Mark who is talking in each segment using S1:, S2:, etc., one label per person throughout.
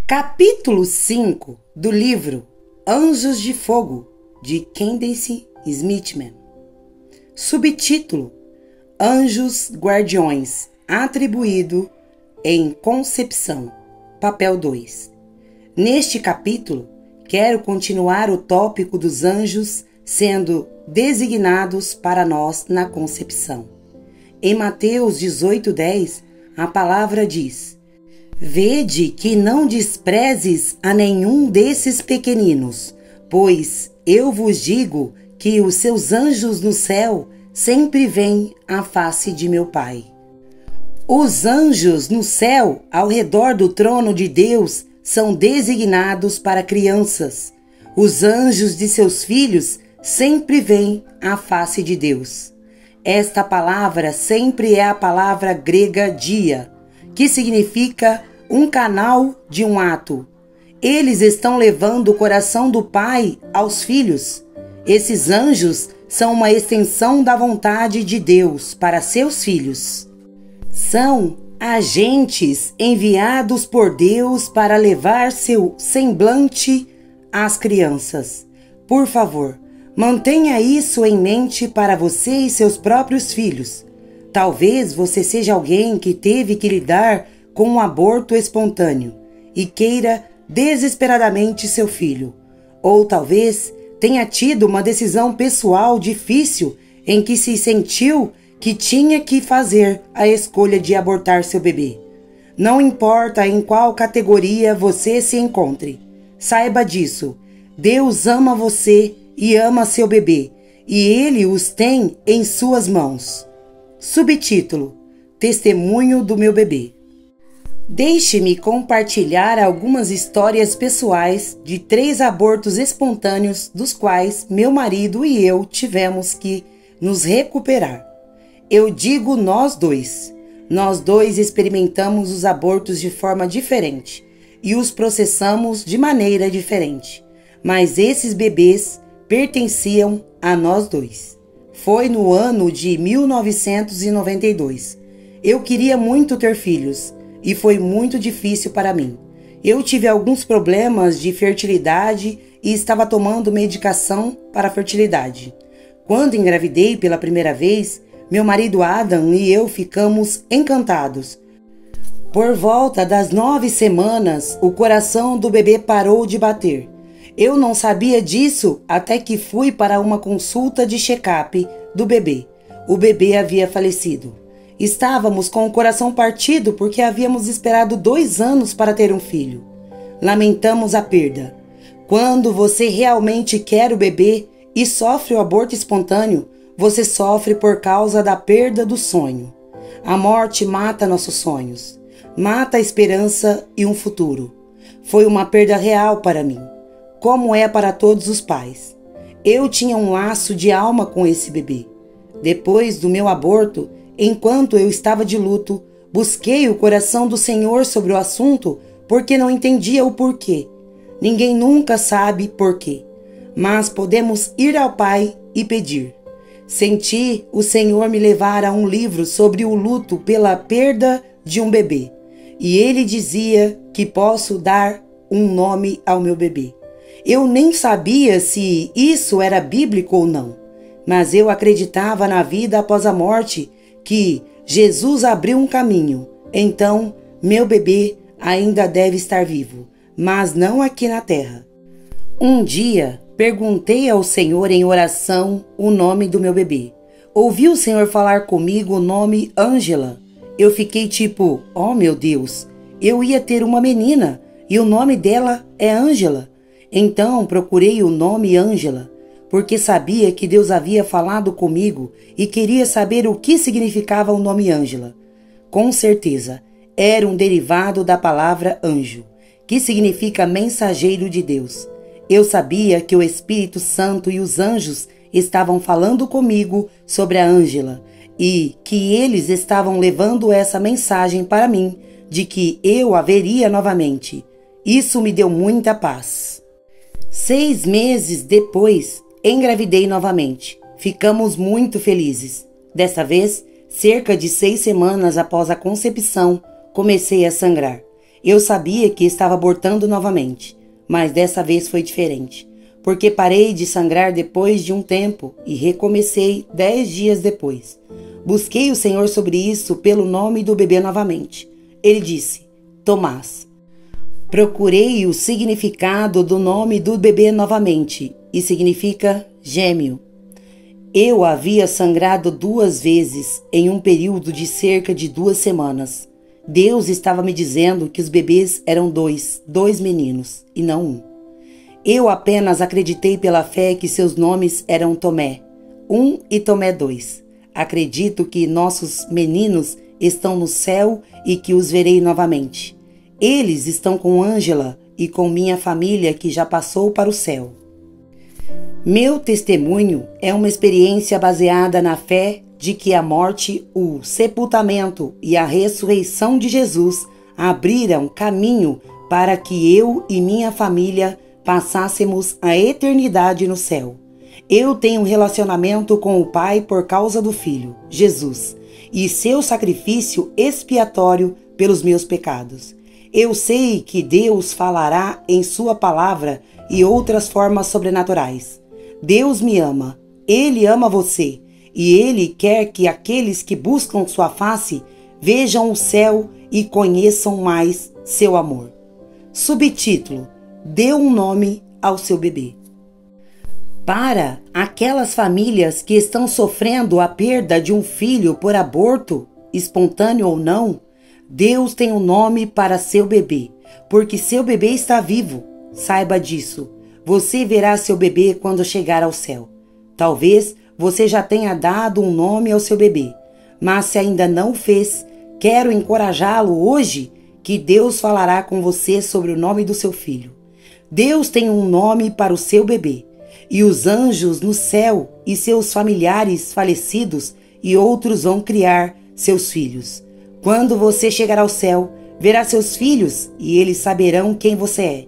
S1: Capítulo 5 do livro Anjos de Fogo, de Candace Smithman. Subtítulo: Anjos Guardiões, atribuído em Concepção, papel 2. Neste capítulo, quero continuar o tópico dos anjos sendo designados para nós na Concepção. Em Mateus 18:10, a palavra diz: Vede que não desprezes a nenhum desses pequeninos, pois eu vos digo que os seus anjos no céu sempre veem a face de meu Pai. Os anjos no céu, ao redor do trono de Deus, são designados para crianças. Os anjos de seus filhos sempre veem a face de Deus. Esta palavra sempre é a palavra grega dia, que significa um canal de um ato. Eles estão levando o coração do Pai aos filhos. Esses anjos são uma extensão da vontade de Deus para seus filhos. São agentes enviados por Deus para levar seu semblante às crianças. Por favor, mantenha isso em mente para você e seus próprios filhos. Talvez você seja alguém que teve que lidar com um aborto espontâneo e queira desesperadamente seu filho. Ou talvez tenha tido uma decisão pessoal difícil em que se sentiu que tinha que fazer a escolha de abortar seu bebê. Não importa em qual categoria você se encontre, saiba disso. Deus ama você e ama seu bebê, e Ele os tem em suas mãos. Subtítulo: Testemunho do meu bebê. Deixe-me compartilhar algumas histórias pessoais de 3 abortos espontâneos dos quais meu marido e eu tivemos que nos recuperar. Eu digo nós dois. Nós dois experimentamos os abortos de forma diferente e os processamos de maneira diferente, mas esses bebês pertenciam a nós dois. Foi no ano de 1992. Eu queria muito ter filhos e foi muito difícil para mim. Eu tive alguns problemas de fertilidade e estava tomando medicação para a fertilidade. Quando engravidei pela primeira vez, meu marido Adam e eu ficamos encantados. Por volta das 9 semanas, o coração do bebê parou de bater. Eu não sabia disso até que fui para uma consulta de check-up do bebê. O bebê havia falecido. Estávamos com o coração partido porque havíamos esperado 2 anos para ter um filho. Lamentamos a perda. Quando você realmente quer o bebê e sofre o aborto espontâneo, você sofre por causa da perda do sonho. A morte mata nossos sonhos, mata a esperança e um futuro. Foi uma perda real para mim, como é para todos os pais. Eu tinha um laço de alma com esse bebê. Depois do meu aborto, enquanto eu estava de luto, busquei o coração do Senhor sobre o assunto porque não entendia o porquê. Ninguém nunca sabe porquê, mas podemos ir ao Pai e pedir. Senti o Senhor me levar a um livro sobre o luto pela perda de um bebê. E ele dizia que posso dar um nome ao meu bebê. Eu nem sabia se isso era bíblico ou não, mas eu acreditava na vida após a morte, que Jesus abriu um caminho. Então, meu bebê ainda deve estar vivo, mas não aqui na terra. Um dia, perguntei ao Senhor em oração o nome do meu bebê. Ouvi o Senhor falar comigo o nome Ângela. Eu fiquei tipo, oh meu Deus, eu ia ter uma menina e o nome dela é Ângela. Então procurei o nome Ângela, porque sabia que Deus havia falado comigo e queria saber o que significava o nome Ângela. Com certeza, era um derivado da palavra anjo, que significa mensageiro de Deus. Eu sabia que o Espírito Santo e os anjos estavam falando comigo sobre a Ângela e que eles estavam levando essa mensagem para mim de que eu a veria novamente. Isso me deu muita paz. 6 meses depois, engravidei novamente. Ficamos muito felizes. Dessa vez, cerca de 6 semanas após a concepção, comecei a sangrar. Eu sabia que estava abortando novamente, mas dessa vez foi diferente, porque parei de sangrar depois de um tempo e recomecei 10 dias depois. Busquei o Senhor sobre isso pelo nome do bebê novamente. Ele disse, Tomás. Procurei o significado do nome do bebê novamente, e significa gêmeo. Eu havia sangrado 2 vezes em um período de cerca de 2 semanas. Deus estava me dizendo que os bebês eram dois meninos, e não um. Eu apenas acreditei pela fé que seus nomes eram Tomé 1 e Tomé 2. Acredito que nossos meninos estão no céu e que os verei novamente. Eles estão com Ângela e com minha família que já passou para o céu. Meu testemunho é uma experiência baseada na fé de que a morte, o sepultamento e a ressurreição de Jesus abriram caminho para que eu e minha família passássemos a eternidade no céu. Eu tenho um relacionamento com o Pai por causa do Filho, Jesus, e seu sacrifício expiatório pelos meus pecados. Eu sei que Deus falará em sua palavra e outras formas sobrenaturais. Deus me ama, Ele ama você, e Ele quer que aqueles que buscam sua face vejam o céu e conheçam mais seu amor. Subtítulo: Dê um nome ao seu bebê. Para aquelas famílias que estão sofrendo a perda de um filho por aborto, espontâneo ou não, Deus tem um nome para seu bebê, porque seu bebê está vivo. Saiba disso. Você verá seu bebê quando chegar ao céu. Talvez você já tenha dado um nome ao seu bebê, mas se ainda não o fez, quero encorajá-lo hoje que Deus falará com você sobre o nome do seu filho. Deus tem um nome para o seu bebê, e os anjos no céu e seus familiares falecidos e outros vão criar seus filhos. Quando você chegar ao céu, verá seus filhos e eles saberão quem você é.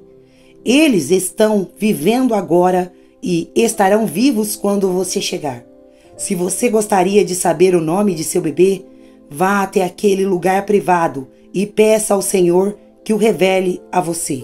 S1: Eles estão vivendo agora e estarão vivos quando você chegar. Se você gostaria de saber o nome de seu bebê, vá até aquele lugar privado e peça ao Senhor que o revele a você.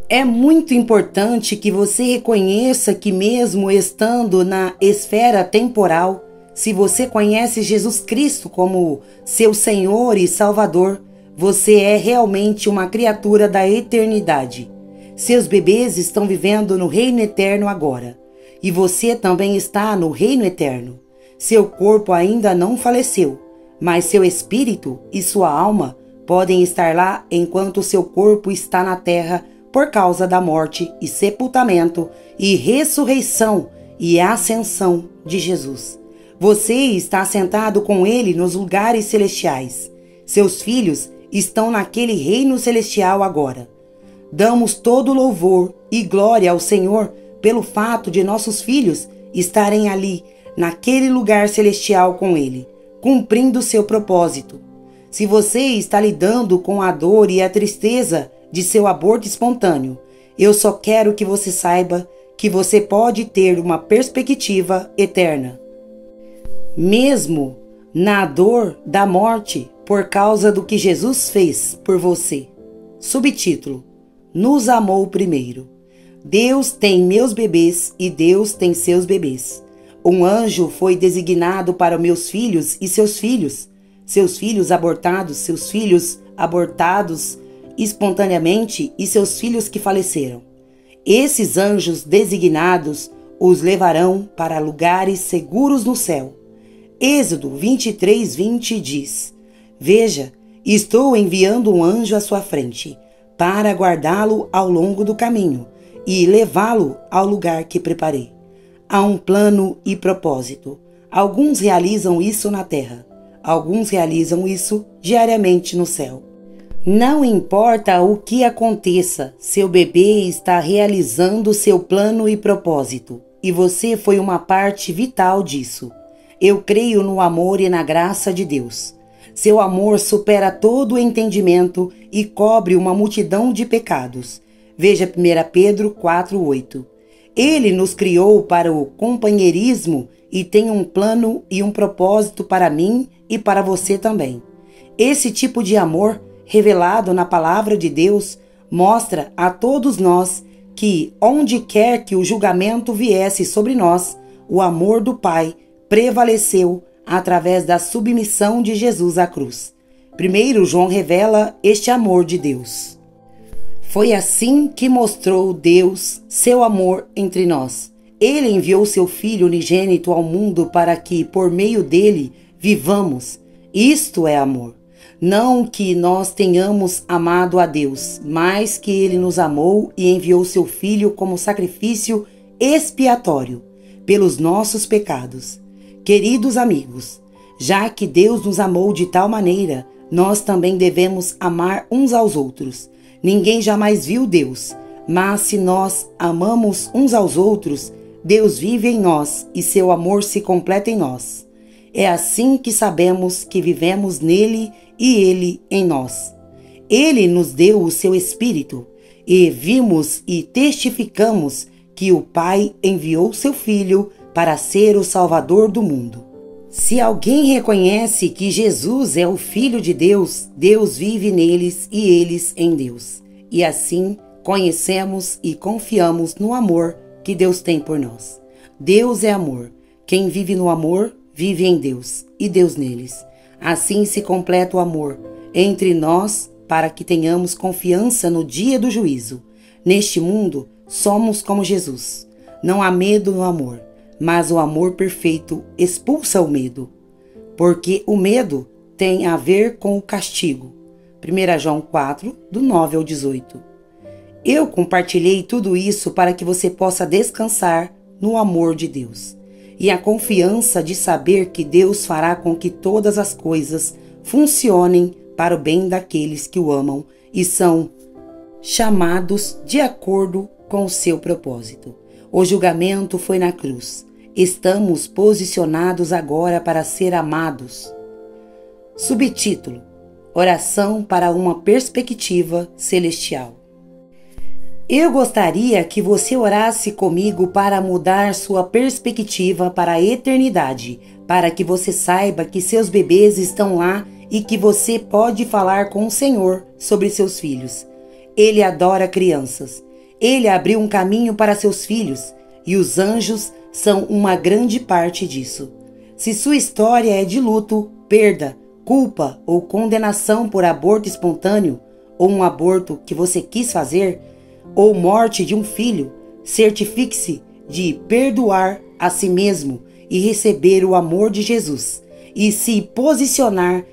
S1: É muito importante que você reconheça que mesmo estando na esfera temporal, se você conhece Jesus Cristo como seu Senhor e Salvador, você é realmente uma criatura da eternidade. Seus bebês estão vivendo no reino eterno agora. E você também está no reino eterno. Seu corpo ainda não faleceu, mas seu espírito e sua alma podem estar lá enquanto seu corpo está na terra por causa da morte e sepultamento e ressurreição e ascensão de Jesus. Você está sentado com ele nos lugares celestiais. Seus filhos estão naquele reino celestial agora. Damos todo louvor e glória ao Senhor pelo fato de nossos filhos estarem ali, naquele lugar celestial com Ele, cumprindo seu propósito. Se você está lidando com a dor e a tristeza de seu aborto espontâneo, eu só quero que você saiba que você pode ter uma perspectiva eterna. Mesmo na dor da morte por causa do que Jesus fez por você. Subtítulo: Nos amou primeiro. Deus tem meus bebês e Deus tem seus bebês. Um anjo foi designado para meus filhos e seus filhos abortados espontaneamente e seus filhos que faleceram. Esses anjos designados os levarão para lugares seguros no céu. Êxodo 23:20 diz: Veja, estou enviando um anjo à sua frente, para guardá-lo ao longo do caminho e levá-lo ao lugar que preparei. Há um plano e propósito. Alguns realizam isso na terra, alguns realizam isso diariamente no céu. Não importa o que aconteça, seu bebê está realizando seu plano e propósito, e você foi uma parte vital disso. Eu creio no amor e na graça de Deus. Seu amor supera todo o entendimento e cobre uma multidão de pecados. Veja 1 Pedro 4:8. Ele nos criou para o companheirismo e tem um plano e um propósito para mim e para você também. Esse tipo de amor revelado na palavra de Deus, mostra a todos nós que, onde quer que o julgamento viesse sobre nós, o amor do Pai prevaleceu através da submissão de Jesus à cruz. Primeiro, João revela este amor de Deus. Foi assim que mostrou Deus seu amor entre nós. Ele enviou seu Filho unigênito ao mundo para que, por meio dele, vivamos. Isto é amor. Não que nós tenhamos amado a Deus, mas que ele nos amou e enviou seu Filho como sacrifício expiatório pelos nossos pecados. Queridos amigos, já que Deus nos amou de tal maneira, nós também devemos amar uns aos outros. Ninguém jamais viu Deus, mas se nós amamos uns aos outros, Deus vive em nós e seu amor se completa em nós. É assim que sabemos que vivemos nele e ele em nós. Ele nos deu o seu Espírito e vimos e testificamos que o Pai enviou seu Filho para ser o Salvador do mundo. Se alguém reconhece que Jesus é o Filho de Deus, Deus vive neles e eles em Deus. E assim conhecemos e confiamos no amor que Deus tem por nós. Deus é amor. Quem vive no amor, vive em Deus e Deus neles. Assim se completa o amor entre nós para que tenhamos confiança no dia do juízo. Neste mundo, somos como Jesus. Não há medo no amor, mas o amor perfeito expulsa o medo, porque o medo tem a ver com o castigo. 1 João 4, do 9 ao 18. Eu compartilhei tudo isso para que você possa descansar no amor de Deus e a confiança de saber que Deus fará com que todas as coisas funcionem para o bem daqueles que o amam e são chamados de acordo com o seu propósito. O julgamento foi na cruz. Estamos posicionados agora para ser amados. Subtítulo: Oração para uma perspectiva celestial. Eu gostaria que você orasse comigo para mudar sua perspectiva para a eternidade, para que você saiba que seus bebês estão lá e que você pode falar com o Senhor sobre seus filhos. Ele adora crianças. Ele abriu um caminho para seus filhos e os anjos são uma grande parte disso. Se sua história é de luto, perda, culpa ou condenação por aborto espontâneo, ou um aborto que você quis fazer, ou morte de um filho, certifique-se de perdoar a si mesmo e receber o amor de Jesus e se posicionar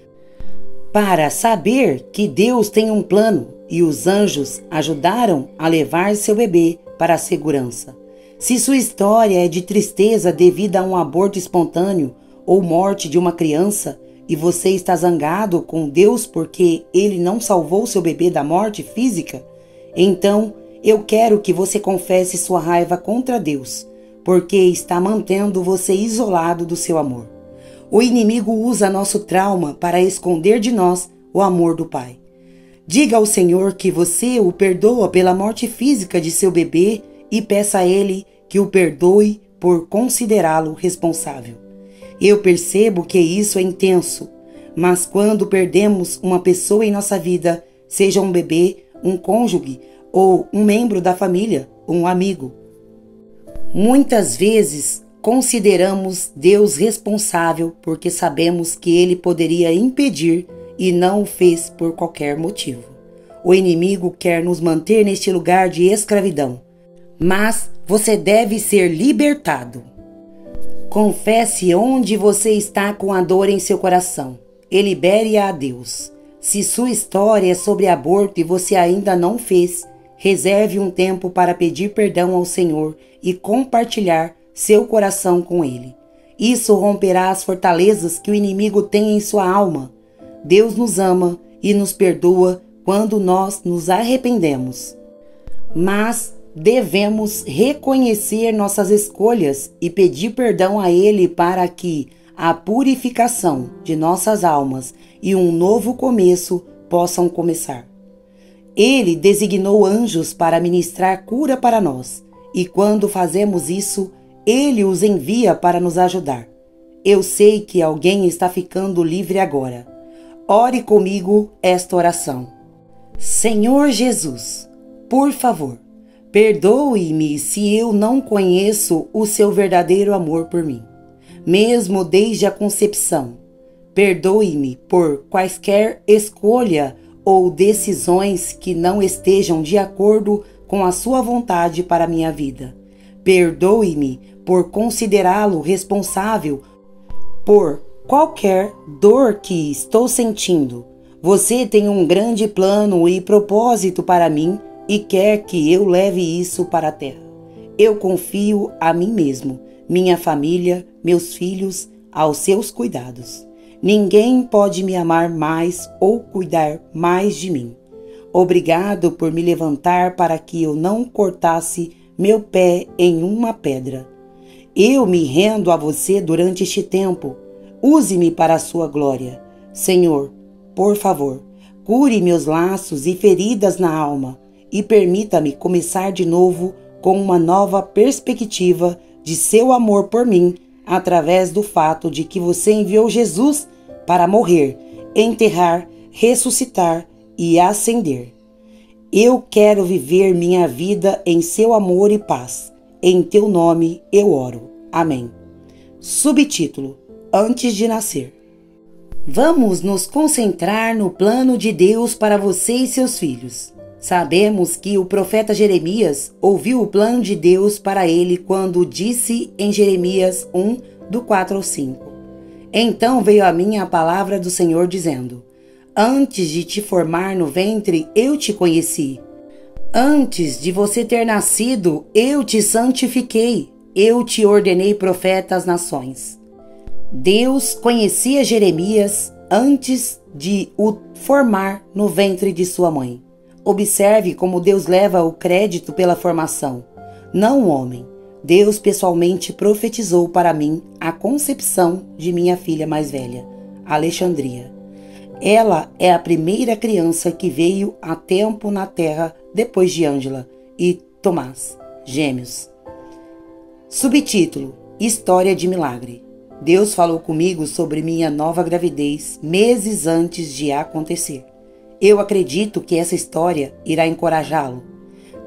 S1: para saber que Deus tem um plano e os anjos ajudaram a levar seu bebê para a segurança. Se sua história é de tristeza devido a um aborto espontâneo ou morte de uma criança e você está zangado com Deus porque ele não salvou seu bebê da morte física, então eu quero que você confesse sua raiva contra Deus, porque está mantendo você isolado do seu amor. O inimigo usa nosso trauma para esconder de nós o amor do Pai. Diga ao Senhor que você o perdoa pela morte física de seu bebê e peça a Ele que o perdoe por considerá-lo responsável. Eu percebo que isso é intenso, mas quando perdemos uma pessoa em nossa vida, seja um bebê, um cônjuge ou um membro da família, um amigo, muitas vezes consideramos Deus responsável porque sabemos que Ele poderia impedir e não o fez por qualquer motivo. O inimigo quer nos manter neste lugar de escravidão, mas você deve ser libertado. Confesse onde você está com a dor em seu coração e libere-a a Deus. Se sua história é sobre aborto e você ainda não fez, reserve um tempo para pedir perdão ao Senhor e compartilhar seu coração com Ele. Isso romperá as fortalezas que o inimigo tem em sua alma. Deus nos ama e nos perdoa quando nós nos arrependemos. Mas devemos reconhecer nossas escolhas e pedir perdão a Ele para que a purificação de nossas almas e um novo começo possam começar. Ele designou anjos para ministrar cura para nós, e quando fazemos isso, Ele os envia para nos ajudar. Eu sei que alguém está ficando livre agora. Ore comigo esta oração. Senhor Jesus, por favor, perdoe-me se eu não conheço o seu verdadeiro amor por mim, mesmo desde a concepção. Perdoe-me por quaisquer escolha ou decisões que não estejam de acordo com a sua vontade para a minha vida. Perdoe-me por considerá-lo responsável por qualquer dor que estou sentindo. Você tem um grande plano e propósito para mim e quer que eu leve isso para a terra. Eu confio a mim mesmo, minha família, meus filhos, aos seus cuidados. Ninguém pode me amar mais ou cuidar mais de mim. Obrigado por me levantar para que eu não cortasse meu pé em uma pedra. Eu me rendo a você durante este tempo. Use-me para a sua glória. Senhor, por favor, cure meus laços e feridas na alma e permita-me começar de novo com uma nova perspectiva de seu amor por mim, através do fato de que você enviou Jesus para morrer, enterrar, ressuscitar e ascender. Eu quero viver minha vida em seu amor e paz. Em teu nome eu oro. Amém. Subtítulo: Antes de nascer. Vamos nos concentrar no plano de Deus para você e seus filhos. Sabemos que o profeta Jeremias ouviu o plano de Deus para ele quando disse em Jeremias 1, do 4 ao 5. Então veio a mim a palavra do Senhor dizendo: Antes de te formar no ventre, eu te conheci. Antes de você ter nascido, eu te santifiquei. Eu te ordenei profeta às nações. Deus conhecia Jeremias antes de o formar no ventre de sua mãe. Observe como Deus leva o crédito pela formação, não o homem. Deus pessoalmente profetizou para mim a concepção de minha filha mais velha, Alexandria. Ela é a primeira criança que veio a tempo na terra depois de Ângela e Tomás, gêmeos. Subtítulo: História de milagre. Deus falou comigo sobre minha nova gravidez meses antes de acontecer. Eu acredito que essa história irá encorajá-lo.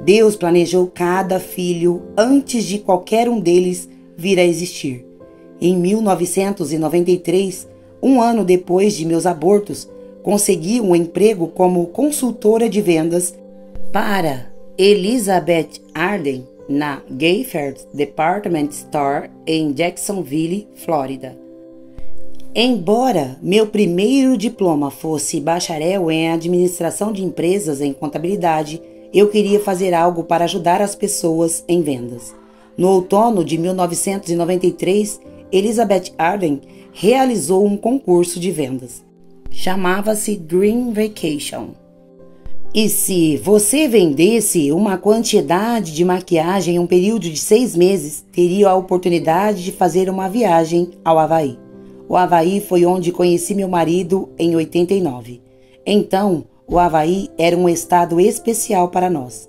S1: Deus planejou cada filho antes de qualquer um deles vir a existir. Em 1993, um ano depois de meus abortos, consegui um emprego como consultora de vendas para Elizabeth Arden na Gayford Department Store em Jacksonville, Flórida. Embora meu primeiro diploma fosse bacharel em administração de empresas em contabilidade, eu queria fazer algo para ajudar as pessoas em vendas. No outono de 1993, Elizabeth Arden realizou um concurso de vendas. Chamava-se Dream Vacation. E se você vendesse uma quantidade de maquiagem em um período de 6 meses, teria a oportunidade de fazer uma viagem ao Havaí. O Havaí foi onde conheci meu marido em 89. Então, o Havaí era um estado especial para nós.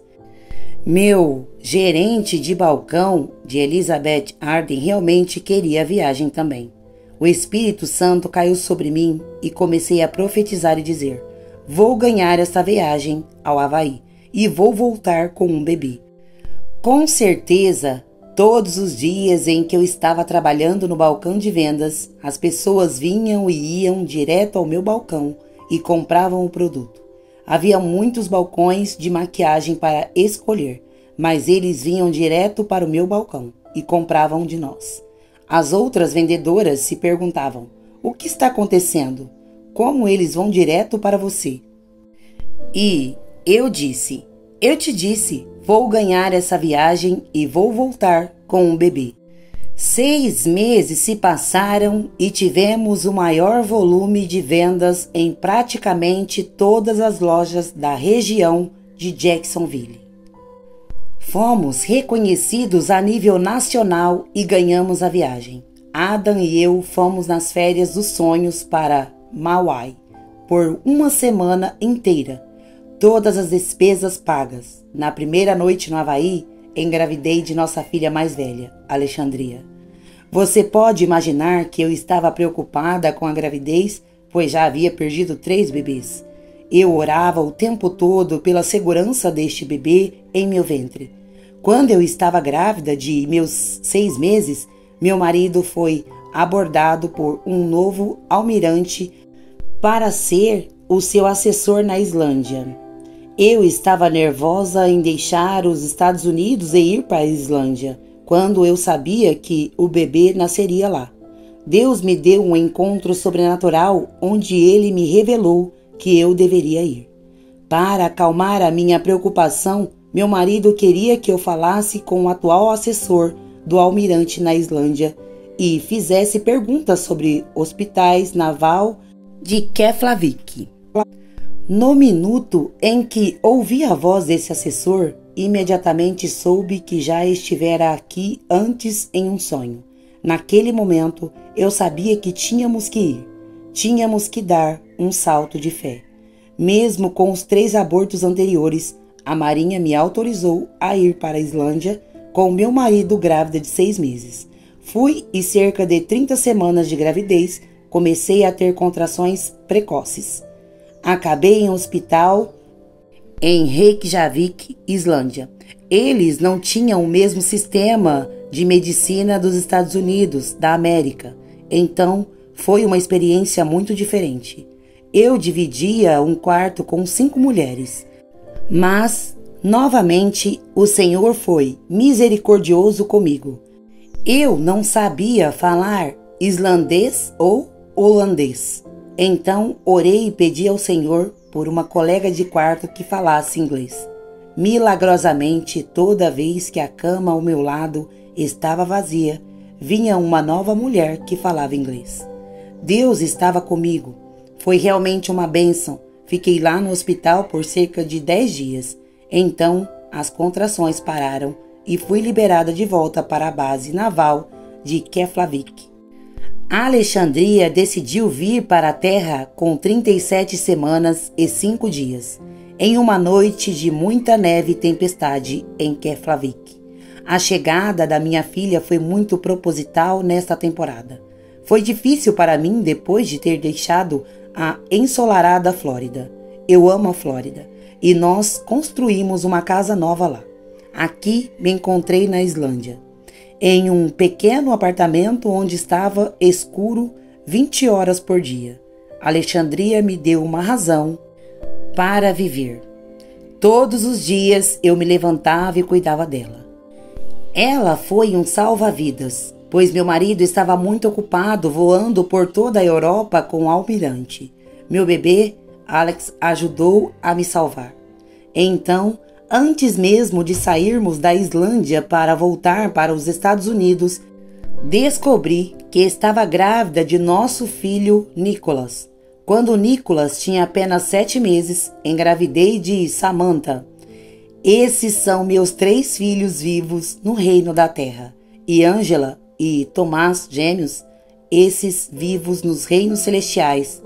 S1: Meu gerente de balcão de Elizabeth Arden realmente queria a viagem também. O Espírito Santo caiu sobre mim e comecei a profetizar e dizer: vou ganhar esta viagem ao Havaí e vou voltar com um bebê. Com certeza, todos os dias em que eu estava trabalhando no balcão de vendas, as pessoas vinham e iam direto ao meu balcão e compravam o produto. Havia muitos balcões de maquiagem para escolher, mas eles vinham direto para o meu balcão e compravam de nós. As outras vendedoras se perguntavam: o que está acontecendo? Como eles vão direto para você? E eu te disse, vou ganhar essa viagem e vou voltar com um bebê. 6 meses se passaram e tivemos o maior volume de vendas em praticamente todas as lojas da região de Jacksonville. Fomos reconhecidos a nível nacional e ganhamos a viagem. Adam e eu fomos nas férias dos sonhos para Maui por uma semana inteira. Todas as despesas pagas. Na primeira noite no Havaí, engravidei de nossa filha mais velha, Alexandria. Você pode imaginar que eu estava preocupada com a gravidez pois já havia perdido 3 bebês. Eu orava o tempo todo pela segurança deste bebê em meu ventre. Quando eu estava grávida de meus 6 meses, meu marido foi abordado por um novo almirante para ser o seu assessor na Islândia. Eu estava nervosa em deixar os Estados Unidos e ir para a Islândia, quando eu sabia que o bebê nasceria lá. Deus me deu um encontro sobrenatural onde ele me revelou que eu deveria ir. Para acalmar a minha preocupação, meu marido queria que eu falasse com o atual assessor do almirante na Islândia e fizesse perguntas sobre hospitais naval de Keflavik. No minuto em que ouvi a voz desse assessor, imediatamente soube que já estivera aqui antes em um sonho. Naquele momento, eu sabia que tínhamos que ir. Tínhamos que dar um salto de fé. Mesmo com os 3 abortos anteriores, a Marinha me autorizou a ir para a Islândia com meu marido grávida de 6 meses. Fui e cerca de 30 semanas de gravidez, comecei a ter contrações precoces. Acabei em um hospital em Reykjavik, Islândia. Eles não tinham o mesmo sistema de medicina dos Estados Unidos, da América. Então, foi uma experiência muito diferente. Eu dividia um quarto com 5 mulheres. Mas, novamente, o Senhor foi misericordioso comigo. Eu não sabia falar islandês ou holandês. Então, orei e pedi ao Senhor por uma colega de quarto que falasse inglês. Milagrosamente, toda vez que a cama ao meu lado estava vazia, vinha uma nova mulher que falava inglês. Deus estava comigo. Foi realmente uma bênção. Fiquei lá no hospital por cerca de 10 dias. Então, as contrações pararam e fui liberada de volta para a base naval de Keflavik. A Alexandria decidiu vir para a Terra com 37 semanas e 5 dias, em uma noite de muita neve e tempestade em Keflavik. A chegada da minha filha foi muito proposital nesta temporada. Foi difícil para mim depois de ter deixado a ensolarada Flórida. Eu amo a Flórida e nós construímos uma casa nova lá. Aqui me encontrei na Islândia, em um pequeno apartamento onde estava escuro 20 horas por dia. Alexandria me deu uma razão para viver. Todos os dias eu me levantava e cuidava dela. Ela foi um salva-vidas, pois meu marido estava muito ocupado voando por toda a Europa com o almirante. Meu bebê, Alex, ajudou a me salvar. Então, antes mesmo de sairmos da Islândia para voltar para os Estados Unidos, descobri que estava grávida de nosso filho Nicholas. Quando Nicholas tinha apenas 7 meses, engravidei de Samantha. Esses são meus 3 filhos vivos no reino da terra, e Angela e Tomás, gêmeos, esses vivos nos reinos celestiais.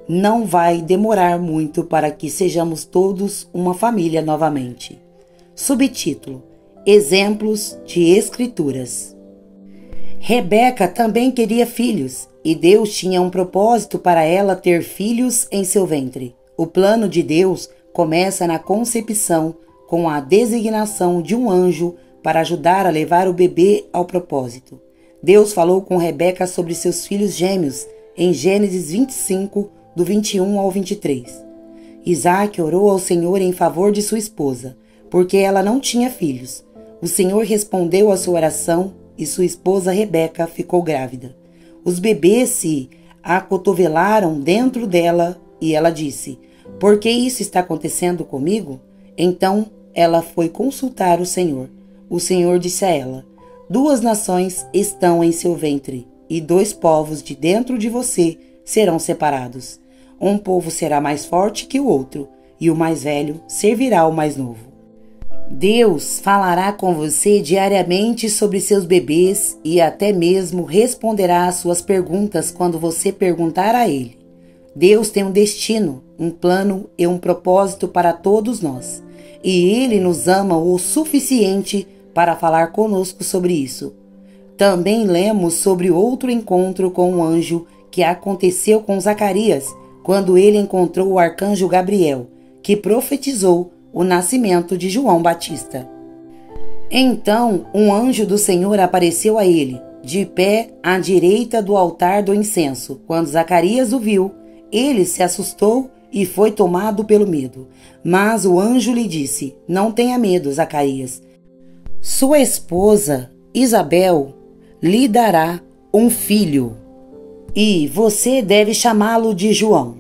S1: Não vai demorar muito para que sejamos todos uma família novamente. Subtítulo: Exemplos de Escrituras. Rebeca também queria filhos, e Deus tinha um propósito para ela ter filhos em seu ventre. O plano de Deus começa na concepção, com a designação de um anjo para ajudar a levar o bebê ao propósito. Deus falou com Rebeca sobre seus filhos gêmeos em Gênesis 25, do 21 ao 23. Isaac orou ao Senhor em favor de sua esposa, porque ela não tinha filhos. O Senhor respondeu à sua oração e sua esposa Rebeca ficou grávida. Os bebês se acotovelaram dentro dela e ela disse: "Por que isso está acontecendo comigo?" Então ela foi consultar o Senhor. O Senhor disse a ela: "2 nações estão em seu ventre, e 2 povos de dentro de você serão separados. Um povo será mais forte que o outro, e o mais velho servirá ao mais novo." Deus falará com você diariamente sobre seus bebês e até mesmo responderá às suas perguntas quando você perguntar a Ele. Deus tem um destino, um plano e um propósito para todos nós, e Ele nos ama o suficiente para falar conosco sobre isso. Também lemos sobre outro encontro com um anjo que aconteceu com Zacarias quando ele encontrou o arcanjo Gabriel, que profetizou o nascimento de João Batista. Então um anjo do Senhor apareceu a ele, de pé à direita do altar do incenso. Quando Zacarias o viu, ele se assustou e foi tomado pelo medo. Mas o anjo lhe disse: Não tenha medo, Zacarias. Sua esposa, Isabel, lhe dará um filho, e você deve chamá-lo de João.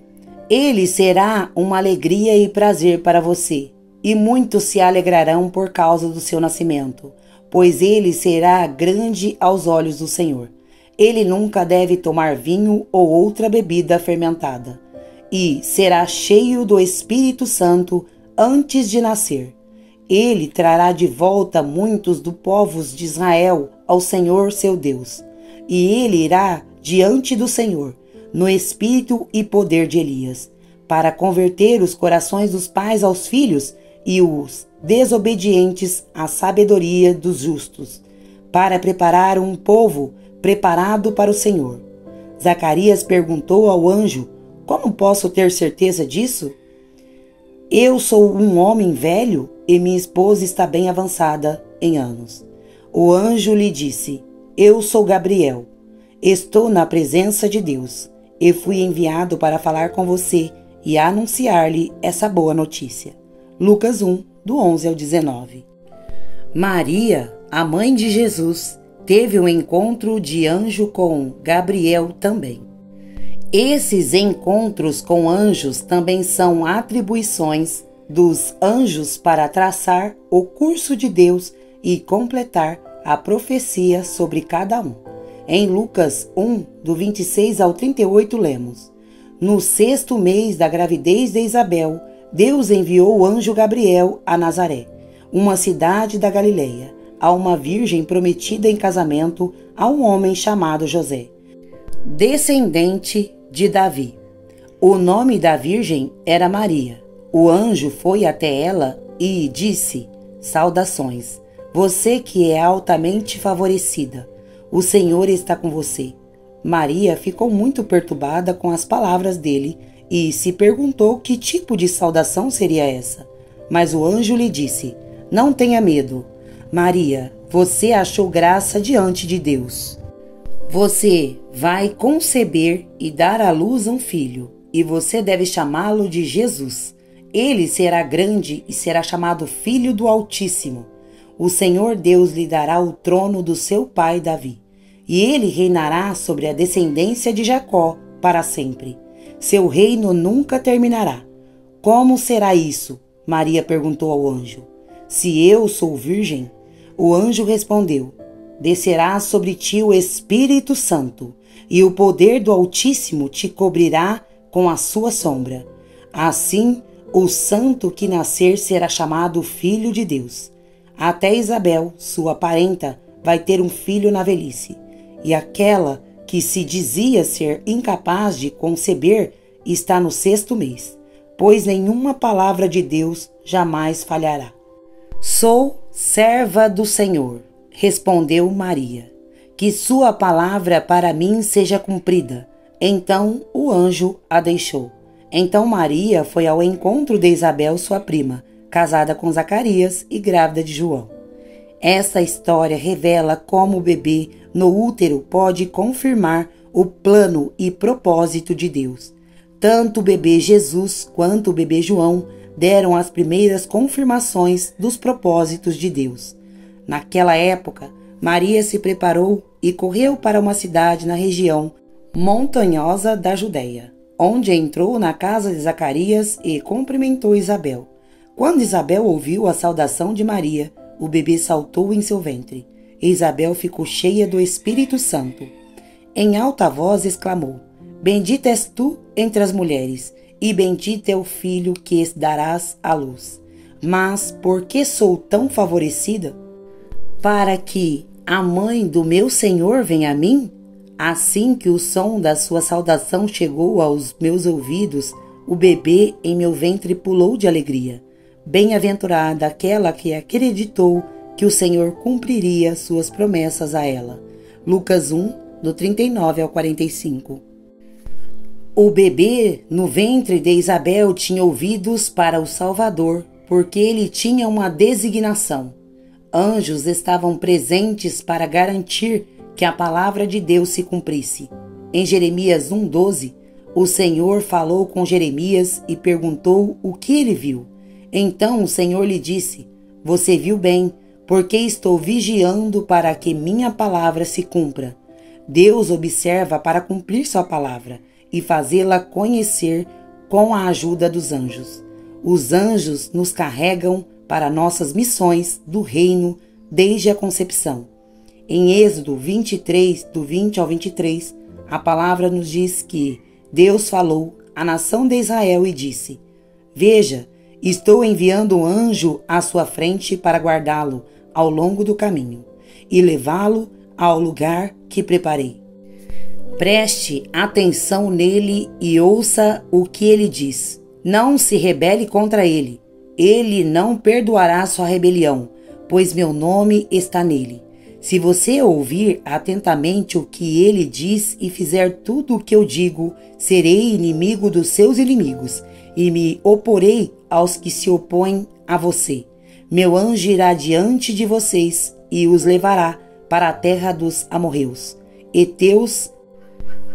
S1: Ele será uma alegria e prazer para você, e muitos se alegrarão por causa do seu nascimento, pois ele será grande aos olhos do Senhor. Ele nunca deve tomar vinho ou outra bebida fermentada, e será cheio do Espírito Santo antes de nascer. Ele trará de volta muitos dos povos de Israel ao Senhor seu Deus, e ele irá diante do Senhor, no espírito e poder de Elias, para converter os corações dos pais aos filhos e os desobedientes à sabedoria dos justos, para preparar um povo preparado para o Senhor. Zacarias perguntou ao anjo: Como posso ter certeza disso? Eu sou um homem velho e minha esposa está bem avançada em anos. O anjo lhe disse: Eu sou Gabriel. Estou na presença de Deus e fui enviado para falar com você e anunciar-lhe essa boa notícia. Lucas 1, do 11 ao 19. Maria, a mãe de Jesus, teve um encontro de anjo com Gabriel também. Esses encontros com anjos também são atribuições dos anjos para traçar o curso de Deus e completar a profecia sobre cada um. Em Lucas 1, do 26 ao 38, lemos: No 6º mês da gravidez de Isabel, Deus enviou o anjo Gabriel a Nazaré, uma cidade da Galileia, a uma virgem prometida em casamento a um homem chamado José, descendente de Davi. O nome da virgem era Maria. O anjo foi até ela e disse: Saudações, você que é altamente favorecida, o Senhor está com você. Maria ficou muito perturbada com as palavras dele e se perguntou que tipo de saudação seria essa. Mas o anjo lhe disse: Não tenha medo, Maria, você achou graça diante de Deus. Você vai conceber e dar à luz um filho, e você deve chamá-lo de Jesus. Ele será grande e será chamado Filho do Altíssimo. O Senhor Deus lhe dará o trono do seu pai Davi, e ele reinará sobre a descendência de Jacó para sempre. Seu reino nunca terminará. Como será isso? Maria perguntou ao anjo. Se eu sou virgem? O anjo respondeu: Descerá sobre ti o Espírito Santo, e o poder do Altíssimo te cobrirá com a sua sombra. Assim, o santo que nascer será chamado Filho de Deus. Até Isabel, sua parenta, vai ter um filho na velhice, e aquela que se dizia ser incapaz de conceber está no 6º mês, pois nenhuma palavra de Deus jamais falhará. Sou serva do Senhor, respondeu Maria, que sua palavra para mim seja cumprida. Então o anjo a deixou. Então Maria foi ao encontro de Isabel, sua prima, casada com Zacarias e grávida de João. Esta história revela como o bebê no útero pode confirmar o plano e propósito de Deus. Tanto o bebê Jesus quanto o bebê João deram as primeiras confirmações dos propósitos de Deus. Naquela época, Maria se preparou e correu para uma cidade na região montanhosa da Judéia, onde entrou na casa de Zacarias e cumprimentou Isabel. Quando Isabel ouviu a saudação de Maria, o bebê saltou em seu ventre, e Isabel ficou cheia do Espírito Santo. Em alta voz exclamou: Bendita és tu entre as mulheres, e bendito é o filho que darás à luz. Mas por que sou tão favorecida? Para que a mãe do meu Senhor venha a mim? Assim que o som da sua saudação chegou aos meus ouvidos, o bebê em meu ventre pulou de alegria. Bem-aventurada aquela que acreditou que o Senhor cumpriria suas promessas a ela. Lucas 1, do 39 ao 45. O bebê no ventre de Isabel tinha ouvidos para o Salvador, porque ele tinha uma designação. Anjos estavam presentes para garantir que a palavra de Deus se cumprisse. Em Jeremias 1:12, o Senhor falou com Jeremias e perguntou o que ele viu. Então o Senhor lhe disse: Você viu bem, porque estou vigiando para que minha palavra se cumpra. Deus observa para cumprir sua palavra e fazê-la conhecer com a ajuda dos anjos. Os anjos nos carregam para nossas missões do reino desde a concepção. Em Êxodo 23, do 20 ao 23, a palavra nos diz que Deus falou à nação de Israel e disse: Veja, estou enviando um anjo à sua frente para guardá-lo ao longo do caminho e levá-lo ao lugar que preparei. Preste atenção nele e ouça o que ele diz. Não se rebele contra ele. Ele não perdoará sua rebelião, pois meu nome está nele. Se você ouvir atentamente o que ele diz e fizer tudo o que eu digo, serei inimigo dos seus inimigos e me oporei aos que se opõem a você. Meu anjo irá diante de vocês e os levará para a terra dos amorreus, heteus,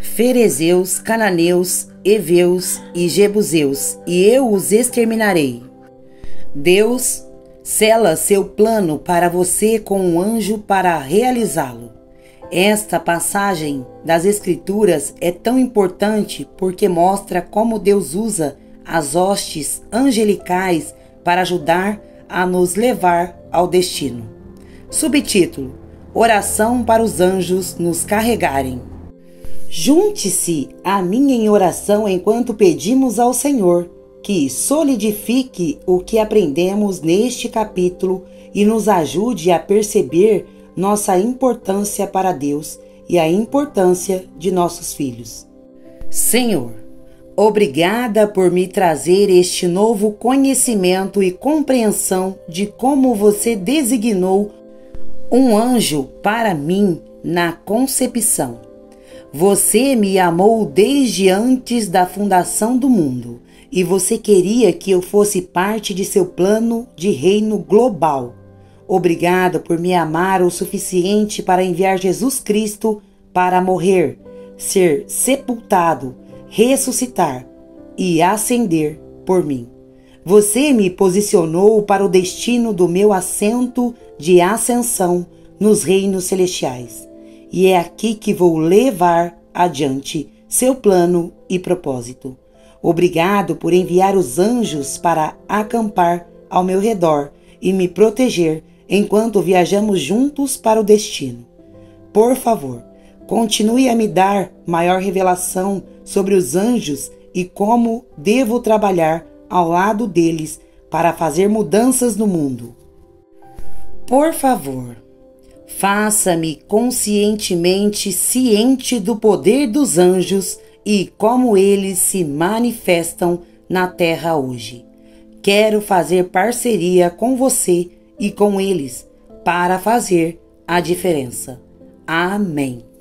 S1: ferezeus, cananeus, heveus e jebuseus, e eu os exterminarei. Deus sela seu plano para você com um anjo para realizá-lo. Esta passagem das Escrituras é tão importante porque mostra como Deus usa as hostes angelicais para ajudar a nos levar ao destino. Subtítulo: Oração para os anjos nos carregarem. Junte-se a mim em oração enquanto pedimos ao Senhor que solidifique o que aprendemos neste capítulo e nos ajude a perceber nossa importância para Deus e a importância de nossos filhos. Senhor, obrigada por me trazer este novo conhecimento e compreensão de como você designou um anjo para mim na concepção. Você me amou desde antes da fundação do mundo e você queria que eu fosse parte de seu plano de reino global. Obrigado por me amar o suficiente para enviar Jesus Cristo para morrer, ser sepultado, ressuscitar e ascender por mim. Você me posicionou para o destino do meu assento de ascensão nos reinos celestiais. E é aqui que vou levar adiante seu plano e propósito. Obrigado por enviar os anjos para acampar ao meu redor e me proteger enquanto viajamos juntos para o destino. Por favor, continue a me dar maior revelação sobre os anjos e como devo trabalhar ao lado deles para fazer mudanças no mundo. Por favor, faça-me conscientemente ciente do poder dos anjos e como eles se manifestam na terra hoje. Quero fazer parceria com você e com eles para fazer a diferença. Amém.